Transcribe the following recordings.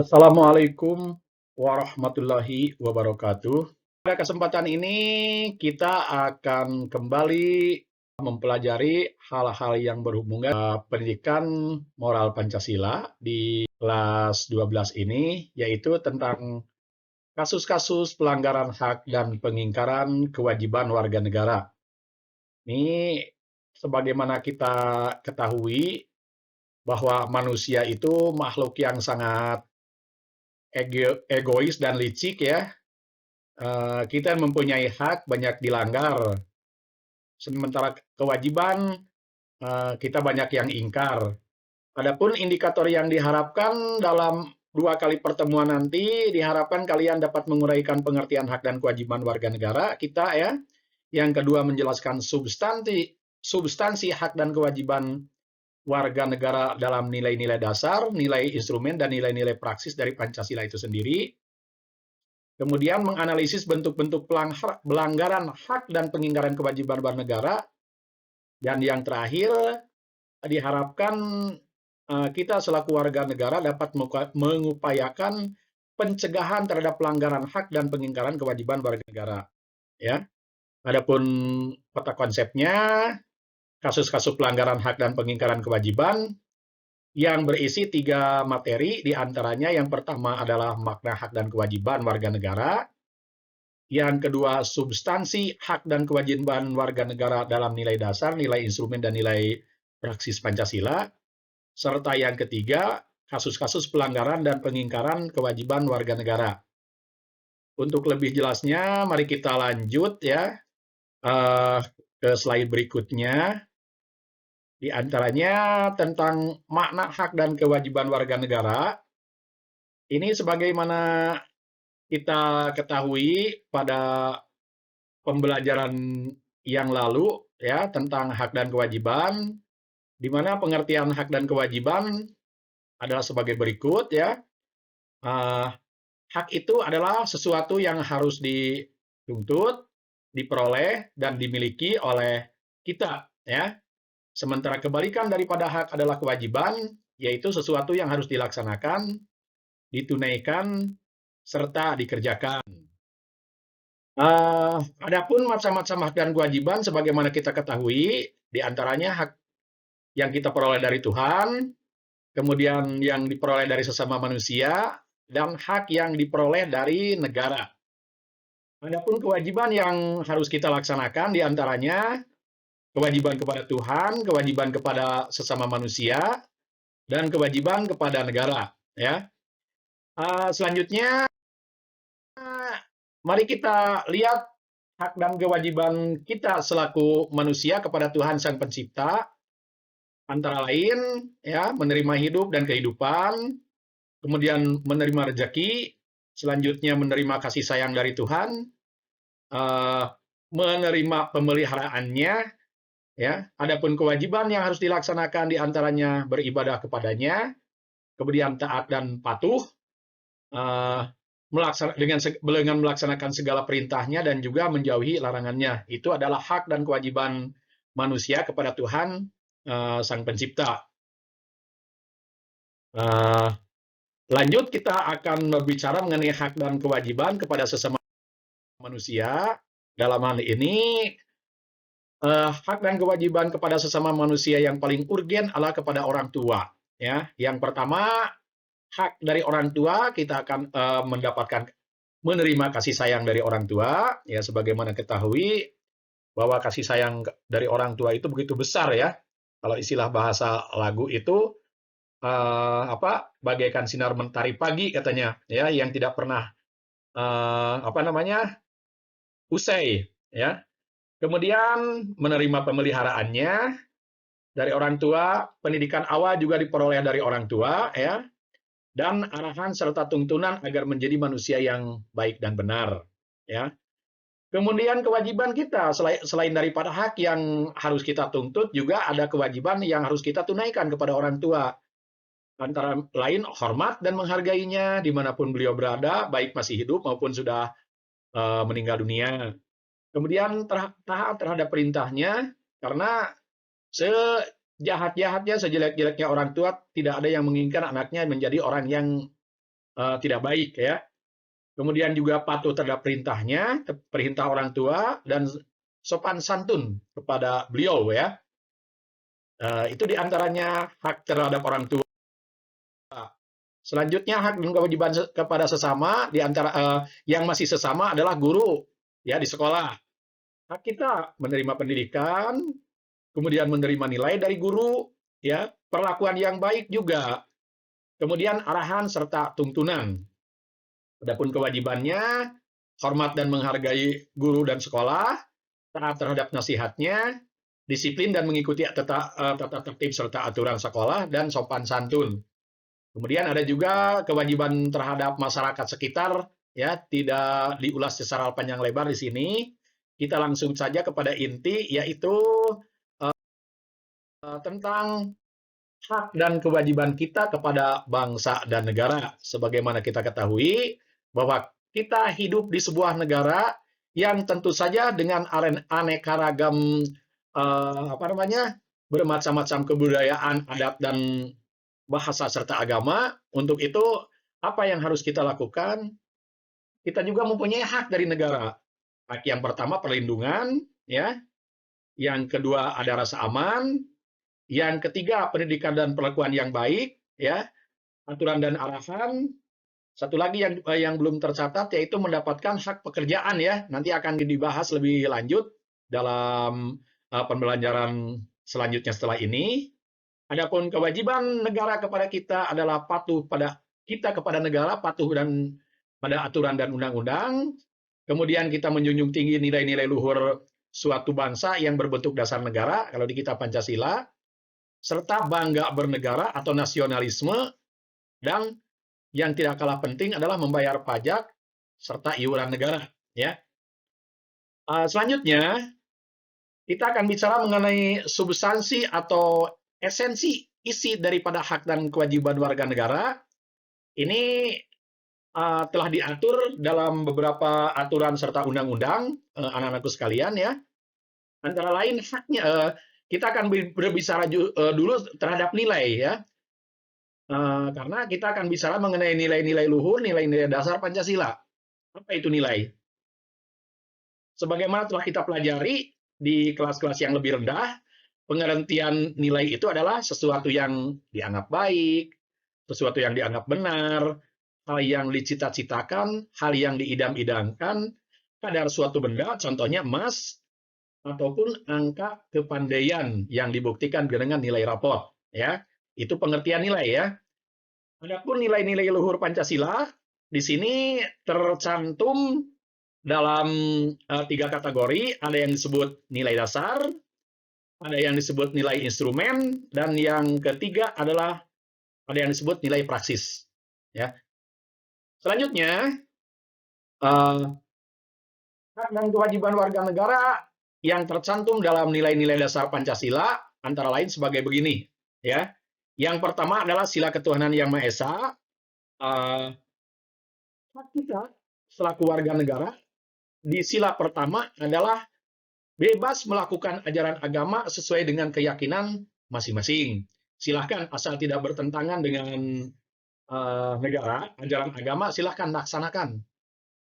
Assalamualaikum warahmatullahi wabarakatuh. Pada kesempatan ini kita akan kembali mempelajari hal-hal yang berhubungan pendidikan moral Pancasila di kelas 12 ini, yaitu tentang kasus-kasus pelanggaran hak dan pengingkaran kewajiban warga negara. Ini sebagaimana kita ketahui bahwa manusia itu makhluk yang sangat egois dan licik ya. Kita mempunyai hak banyak dilanggar, sementara kewajiban kita banyak yang ingkar. Adapun indikator yang diharapkan dalam 2 kali pertemuan nanti, diharapkan kalian dapat menguraikan pengertian hak dan kewajiban warga negara kita ya. Yang kedua menjelaskan substansi hak dan kewajiban warga negara dalam nilai-nilai dasar, nilai instrumen, dan nilai-nilai praksis dari Pancasila itu sendiri. Kemudian menganalisis bentuk-bentuk pelanggaran hak dan pengingkaran kewajiban bernegara. Dan yang terakhir, diharapkan kita selaku warga negara dapat mengupayakan pencegahan terhadap pelanggaran hak dan pengingkaran kewajiban warga negara. Ya. Adapun peta konsepnya, kasus-kasus pelanggaran hak dan pengingkaran kewajiban yang berisi 3 materi, diantaranya yang pertama adalah makna hak dan kewajiban warga negara, yang kedua substansi hak dan kewajiban warga negara dalam nilai dasar, nilai instrumen, dan nilai praksis Pancasila, serta yang ketiga kasus-kasus pelanggaran dan pengingkaran kewajiban warga negara. Untuk lebih jelasnya, mari kita lanjut ya ke slide berikutnya. Di antaranya tentang makna hak dan kewajiban warga negara. Ini sebagaimana kita ketahui pada pembelajaran yang lalu ya tentang hak dan kewajiban, di mana pengertian hak dan kewajiban adalah sebagai berikut ya. Hak itu adalah sesuatu yang harus dituntut, diperoleh, dan dimiliki oleh kita ya. Sementara kebalikan daripada hak adalah kewajiban, yaitu sesuatu yang harus dilaksanakan, ditunaikan, serta dikerjakan. Adapun macam-macam hak dan kewajiban sebagaimana kita ketahui, diantaranya hak yang kita peroleh dari Tuhan, kemudian yang diperoleh dari sesama manusia, dan hak yang diperoleh dari negara. Adapun kewajiban yang harus kita laksanakan diantaranya kewajiban kepada Tuhan, kewajiban kepada sesama manusia, dan kewajiban kepada negara. Ya. Selanjutnya, mari kita lihat hak dan kewajiban kita selaku manusia kepada Tuhan Sang Pencipta, antara lain ya menerima hidup dan kehidupan, kemudian menerima rezeki, selanjutnya menerima kasih sayang dari Tuhan, menerima pemeliharaannya, ya. Adapun kewajiban yang harus dilaksanakan diantaranya beribadah kepadanya, kemudian taat dan patuh, dengan melaksanakan segala perintahnya dan juga menjauhi larangannya. Itu adalah hak dan kewajiban manusia kepada Tuhan Sang Pencipta. Lanjut kita akan berbicara mengenai hak dan kewajiban kepada sesama manusia. Dalam hal ini hak dan kewajiban kepada sesama manusia yang paling urgen adalah kepada orang tua. Ya, yang pertama hak dari orang tua kita akan menerima kasih sayang dari orang tua. Ya, sebagaimana ketahui bahwa kasih sayang dari orang tua itu begitu besar ya. Kalau istilah bahasa lagu itu bagaikan sinar mentari pagi katanya ya, yang tidak pernah usai ya. Kemudian menerima pemeliharaannya dari orang tua, pendidikan awal juga diperoleh dari orang tua ya, dan arahan serta tuntunan agar menjadi manusia yang baik dan benar ya. Kemudian kewajiban kita selain daripada hak yang harus kita tuntut, juga ada kewajiban yang harus kita tunaikan kepada orang tua. Antara lain hormat dan menghargainya dimanapun beliau berada, baik masih hidup maupun sudah meninggal dunia. Kemudian taat terhadap perintahnya, karena sejahat-jahatnya, sejelek-jeleknya orang tua, tidak ada yang menginginkan anaknya menjadi orang yang tidak baik ya. Kemudian juga patuh terhadap perintahnya, perintah orang tua, dan sopan santun kepada beliau ya. Itu diantaranya hak terhadap orang tua. Selanjutnya hak dan kewajiban kepada sesama di antara yang masih sesama adalah guru ya di sekolah. Hak kita menerima pendidikan, kemudian menerima nilai dari guru, ya, perlakuan yang baik juga, kemudian arahan serta tuntunan. Adapun kewajibannya, hormat dan menghargai guru dan sekolah, taat terhadap nasihatnya, disiplin dan mengikuti tata tertib serta aturan sekolah, dan sopan santun. Kemudian ada juga kewajiban terhadap masyarakat sekitar, ya, tidak diulas secara panjang lebar di sini. Kita langsung saja kepada inti, yaitu tentang hak dan kewajiban kita kepada bangsa dan negara. Sebagaimana kita ketahui bahwa kita hidup di sebuah negara yang tentu saja dengan aneka ragam bermacam-macam kebudayaan, adat dan bahasa serta agama. Untuk itu, apa yang harus kita lakukan? Kita juga mempunyai hak dari negara. Hak yang pertama perlindungan, ya. Yang kedua ada rasa aman, yang ketiga pendidikan dan perlakuan yang baik, ya, aturan dan arahan. Satu lagi yang belum tercatat yaitu mendapatkan hak pekerjaan ya. Nanti akan dibahas lebih lanjut dalam pembelajaran selanjutnya setelah ini. Adapun kewajiban negara kepada kita adalah patuh pada kita kepada negara, patuh dan pada aturan dan undang-undang. Kemudian kita menjunjung tinggi nilai-nilai luhur suatu bangsa yang berbentuk dasar negara, kalau di kita Pancasila, serta bangga bernegara atau nasionalisme, dan yang tidak kalah penting adalah membayar pajak serta iuran negara. Ya. Selanjutnya, kita akan bicara mengenai substansi atau esensi isi daripada hak dan kewajiban warga negara. Ini telah diatur dalam beberapa aturan serta undang-undang, anak-anakku sekalian ya. Antara lain haknya, kita akan berbicara dulu terhadap nilai ya. Karena kita akan bicara mengenai nilai-nilai luhur, nilai-nilai dasar Pancasila. Apa itu nilai? Sebagaimana telah kita pelajari di kelas-kelas yang lebih rendah, pengertian nilai itu adalah sesuatu yang dianggap baik, sesuatu yang dianggap benar, hal yang dicita-citakan, hal yang diidam-idamkan, kadar suatu benda, contohnya emas, ataupun angka kepandaian yang dibuktikan dengan nilai raport. Ya, itu pengertian nilai ya. Adapun nilai-nilai luhur Pancasila di sini tercantum dalam 3 kategori. Ada yang disebut nilai dasar, ada yang disebut nilai instrumen, dan yang ketiga adalah ada yang disebut nilai praksis. Ya. Selanjutnya, hak dan kewajiban warga negara yang tercantum dalam nilai-nilai dasar Pancasila antara lain sebagai begini. Ya. Yang pertama adalah sila ketuhanan yang Maha Esa. Hak kita selaku warga negara di sila pertama adalah bebas melakukan ajaran agama sesuai dengan keyakinan masing-masing. Silahkan, asal tidak bertentangan dengan negara, ajaran agama, silahkan laksanakan.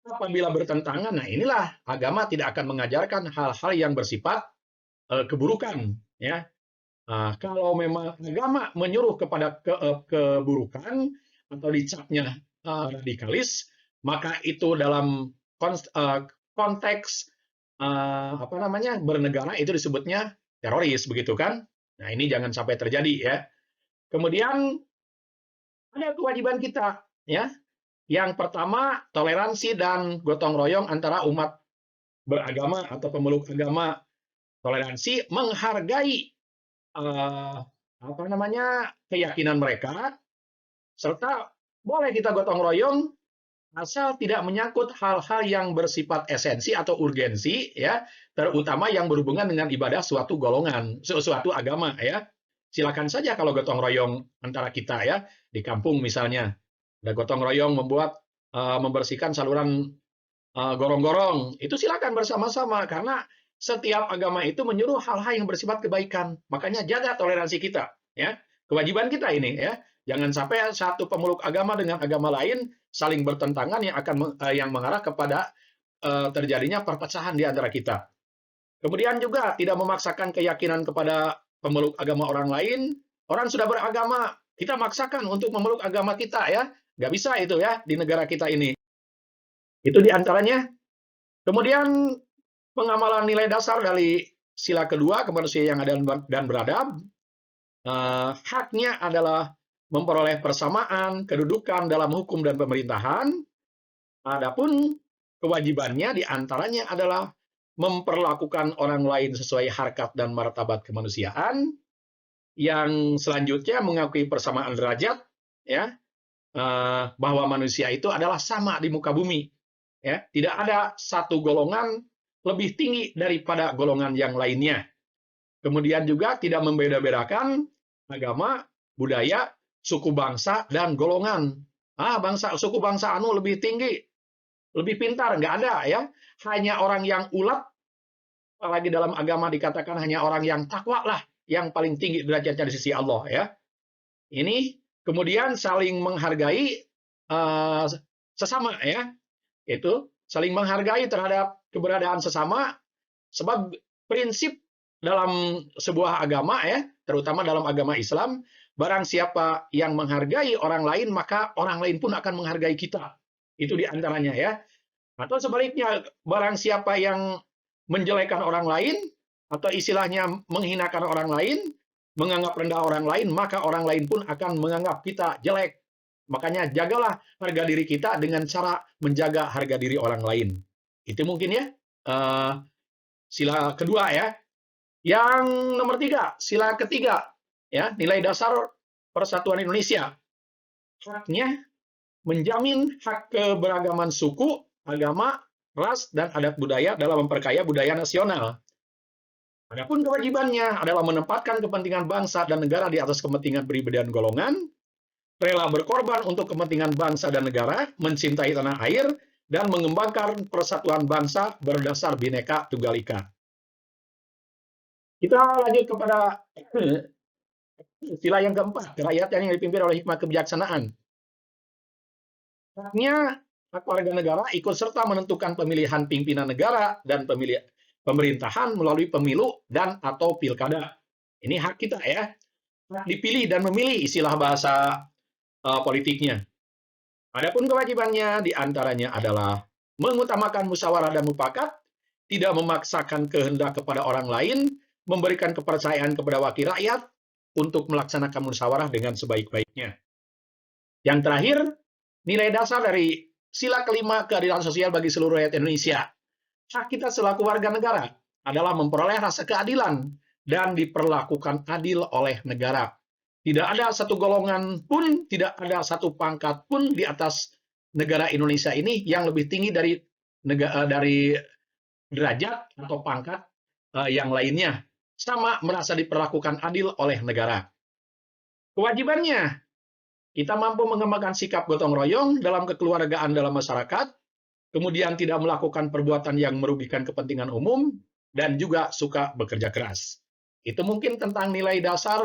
Apabila bertentangan, nah inilah agama tidak akan mengajarkan hal-hal yang bersifat keburukan. Ya. Kalau memang agama menyuruh kepada keburukan atau dicapnya radikalis, maka itu dalam konteks bernegara itu disebutnya teroris, begitu kan? Nah, ini jangan sampai terjadi ya. Kemudian ada kewajiban kita ya. Yang pertama, toleransi dan gotong royong antara umat beragama atau pemeluk agama. Toleransi menghargai keyakinan mereka, serta boleh kita gotong royong asal tidak menyangkut hal-hal yang bersifat esensi atau urgensi ya, terutama yang berhubungan dengan ibadah suatu golongan, suatu agama ya. Silakan saja kalau gotong royong antara kita ya, di kampung misalnya. Ada gotong royong membersihkan saluran gorong-gorong, itu silakan bersama-sama karena setiap agama itu menyuruh hal-hal yang bersifat kebaikan. Makanya jaga toleransi kita ya. Kewajiban kita ini ya. Jangan sampai satu pemeluk agama dengan agama lain saling bertentangan yang mengarah kepada terjadinya perpecahan di antara kita. Kemudian juga tidak memaksakan keyakinan kepada pemeluk agama orang lain. Orang sudah beragama, kita maksakan untuk memeluk agama kita ya. Nggak bisa itu ya di negara kita ini. Itu di antaranya. Kemudian pengamalan nilai dasar dari sila kedua, kemanusiaan yang adil dan beradab. Haknya adalah memperoleh persamaan kedudukan dalam hukum dan pemerintahan. Adapun kewajibannya diantaranya adalah memperlakukan orang lain sesuai harkat dan martabat kemanusiaan. Yang selanjutnya mengakui persamaan derajat, ya, bahwa manusia itu adalah sama di muka bumi. Ya, tidak ada satu golongan lebih tinggi daripada golongan yang lainnya. Kemudian juga tidak membeda-bedakan agama, budaya, suku bangsa, dan golongan. Suku bangsa anu lebih tinggi, lebih pintar, nggak ada ya. Hanya orang yang ulat, apalagi dalam agama dikatakan hanya orang yang takwa lah yang paling tinggi derajatnya di sisi Allah ya. Ini kemudian saling menghargai sesama ya. Itu saling menghargai terhadap keberadaan sesama, sebab prinsip dalam sebuah agama ya, terutama dalam agama Islam, barang siapa yang menghargai orang lain, maka orang lain pun akan menghargai kita. Itu di antaranya ya. Atau sebaliknya, barang siapa yang menjelekan orang lain, atau istilahnya menghinakan orang lain, menganggap rendah orang lain, maka orang lain pun akan menganggap kita jelek. Makanya jagalah harga diri kita dengan cara menjaga harga diri orang lain. Itu mungkin ya, sila kedua ya. Yang nomor 3, sila ketiga, ya, nilai dasar Persatuan Indonesia. Haknya menjamin hak keberagaman suku, agama, ras, dan adat budaya dalam memperkaya budaya nasional. Adapun kewajibannya adalah menempatkan kepentingan bangsa dan negara di atas kepentingan pribadi dan golongan, rela berkorban untuk kepentingan bangsa dan negara, mencintai tanah air, dan mengembangkan persatuan bangsa berdasar Bhinneka Tunggal Ika. Kita lanjut kepada sila yang keempat, kerakyatan yang dipimpin oleh hikmah kebijaksanaan. Haknya hak warga negara ikut serta menentukan pemilihan pimpinan negara dan pemerintahan melalui pemilu dan atau pilkada. Ini hak kita ya, hak dipilih dan memilih, istilah bahasa politiknya. Adapun kewajibannya diantaranya adalah mengutamakan musyawarah dan mufakat, tidak memaksakan kehendak kepada orang lain, memberikan kepercayaan kepada wakil rakyat untuk melaksanakan musyawarah dengan sebaik-baiknya. Yang terakhir, nilai dasar dari sila kelima keadilan sosial bagi seluruh rakyat Indonesia. Hak kita selaku warga negara adalah memperoleh rasa keadilan dan diperlakukan adil oleh negara. Tidak ada satu golongan pun, tidak ada satu pangkat pun di atas negara Indonesia ini yang lebih tinggi dari derajat atau pangkat yang lainnya. Sama merasa diperlakukan adil oleh negara. Kewajibannya, kita mampu mengembangkan sikap gotong royong dalam kekeluargaan dalam masyarakat, kemudian tidak melakukan perbuatan yang merugikan kepentingan umum, dan juga suka bekerja keras. Itu mungkin tentang nilai dasar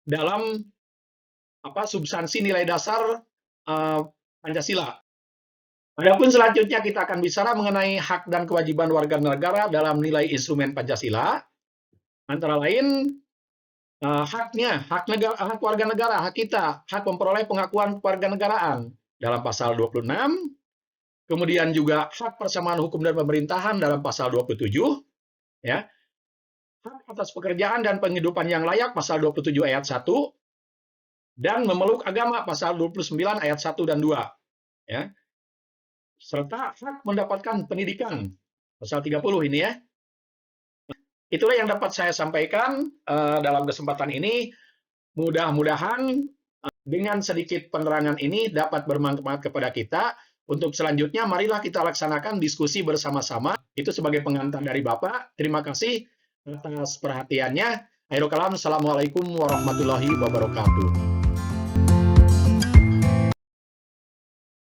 dalam substansi nilai dasar Pancasila. Adapun selanjutnya kita akan bicara mengenai hak dan kewajiban warga negara dalam nilai instrumen Pancasila. Antara lain hak warga negara, hak kita, hak memperoleh pengakuan kewarganegaraan dalam pasal 26. Kemudian juga hak persamaan hukum dan pemerintahan dalam pasal 27, ya. Hak atas pekerjaan dan penghidupan yang layak pasal 27 ayat 1, dan memeluk agama pasal 29 ayat 1 dan 2, ya. Serta hak mendapatkan pendidikan pasal 30 ini ya. Itulah yang dapat saya sampaikan dalam kesempatan ini. Mudah-mudahan dengan sedikit penerangan ini dapat bermanfaat kepada kita. Untuk selanjutnya marilah kita laksanakan diskusi bersama-sama. Itu sebagai pengantar dari Bapak. Terima kasih atas perhatiannya. Akhirul kalam, assalamualaikum warahmatullahi wabarakatuh.